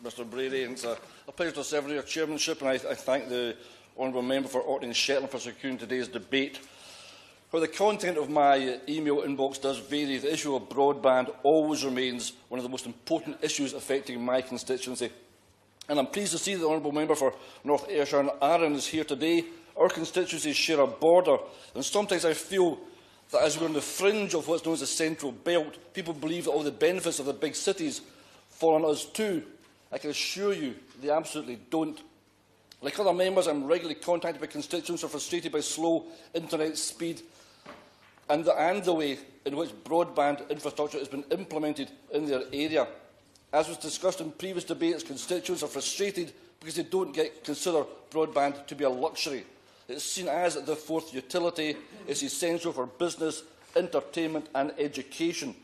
Mr Brady. It's a pleasure to serve under your chairmanship, and I thank the honourable member for Orkney and Shetland for securing today's debate. While the content of my email inbox does vary, the issue of broadband always remains one of the most important issues affecting my constituency. And I'm pleased to see that the honourable member for North Ayrshire and Arran is here today. Our constituencies share a border, and sometimes I feel that as we're on the fringe of what's known as the Central Belt, people believe that all the benefits of the big cities fall on us too. I can assure you they absolutely don't. Like other members, I'm regularly contacted by constituents who are frustrated by slow internet speed and the way in which broadband infrastructure has been implemented in their area. As was discussed in previous debates, constituents are frustrated because they don't consider broadband to be a luxury. It's seen as the fourth utility. It's essential for business, entertainment and education.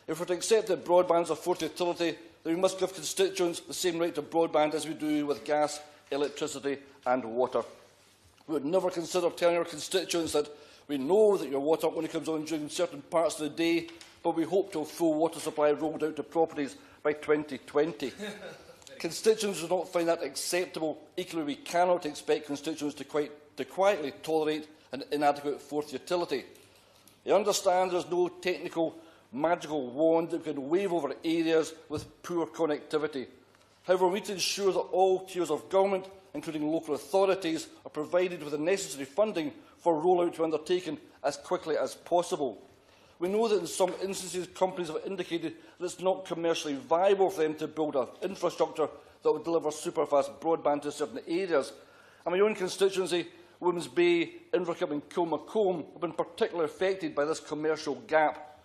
If we are to accept that broadband is a fourth utility, then we must give constituents the same right to broadband as we do with gas, electricity and water. We would never consider telling our constituents that we know that your water only comes on during certain parts of the day, but we hope to have full water supply rolled out to properties by 2020. Constituents do not find that acceptable. Equally, we cannot expect constituents to quietly tolerate an inadequate fourth utility. I understand there is no technical magical wand that can wave over areas with poor connectivity. However, we need to ensure that all tiers of government, including local authorities, are provided with the necessary funding for rollout to be undertaken as quickly as possible. We know that in some instances companies have indicated that it is not commercially viable for them to build an infrastructure that would deliver superfast broadband to certain areas. And my own constituency, Women's Bay, Inverkip and Kilmacombe, have been particularly affected by this commercial gap.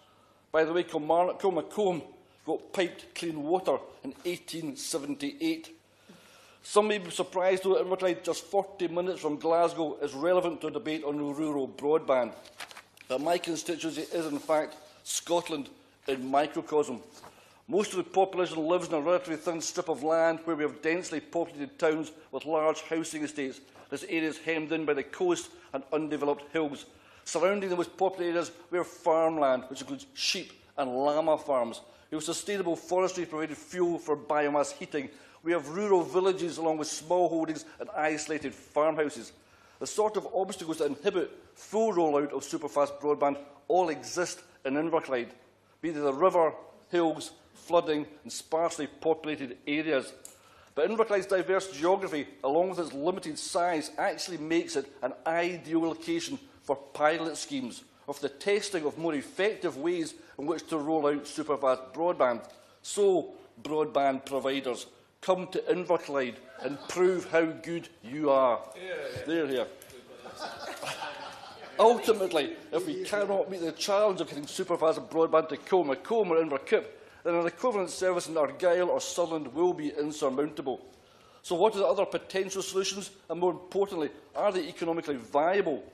By the way, Kilmacombe got piped clean water in 1878. Some may be surprised, though, that Inverclyde, just 40 minutes from Glasgow, is relevant to a debate on rural broadband. But my constituency is, in fact, Scotland in microcosm. Most of the population lives in a relatively thin strip of land where we have densely populated towns with large housing estates. This area is hemmed in by the coast and undeveloped hills. Surrounding the most populated areas, we have farmland, which includes sheep and llama farms. We have sustainable forestry provided fuel for biomass heating. We have rural villages along with small holdings and isolated farmhouses. The sort of obstacles that inhibit full rollout of superfast broadband all exist in Inverclyde, be they the river, hills, flooding and sparsely populated areas. But Inverclyde's diverse geography, along with its limited size, actually makes it an ideal location for pilot schemes, of the testing of more effective ways in which to roll out superfast broadband. So, broadband providers, come to Inverclyde and prove how good you are. There, here. Ultimately, if we cannot meet the challenge of getting superfast broadband to Kilmacombe or Inverkip, then an equivalent service in Argyll or Sutherland will be insurmountable. So what are the other potential solutions? And more importantly, are they economically viable?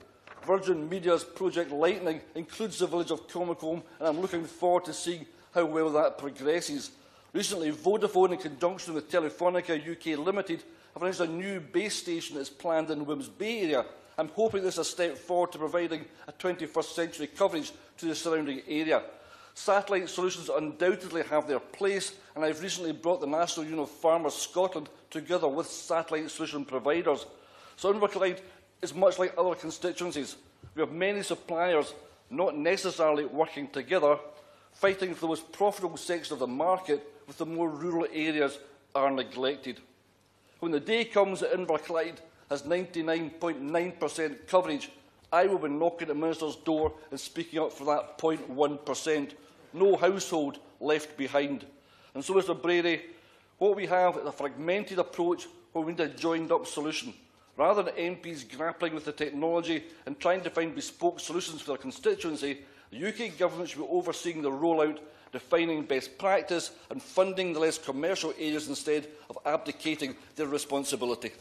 Virgin Media's Project Lightning includes the village of Kilmacombe, and I'm looking forward to seeing how well that progresses. Recently, Vodafone, in conjunction with Telefonica UK Limited, have announced a new base station that is planned in the Women's Bay area. I'm hoping this is a step forward to providing a 21st century coverage to the surrounding area. Satellite solutions undoubtedly have their place, and I've recently brought the National Union of Farmers Scotland together with satellite solution providers. So Inverclyde is much like other constituencies. We have many suppliers not necessarily working together, fighting for the most profitable sections of the market, with the more rural areas are neglected. When the day comes that Inverclyde has 99.9% coverage, I will be knocking at the Minister's door and speaking up for that 0.1%. No household left behind. And so, Mr Brady, what we have is a fragmented approach where we need a joined-up solution. Rather than MPs grappling with the technology and trying to find bespoke solutions for their constituency, the UK Government should be overseeing the rollout, defining best practice and funding the less commercial areas instead of abdicating their responsibility.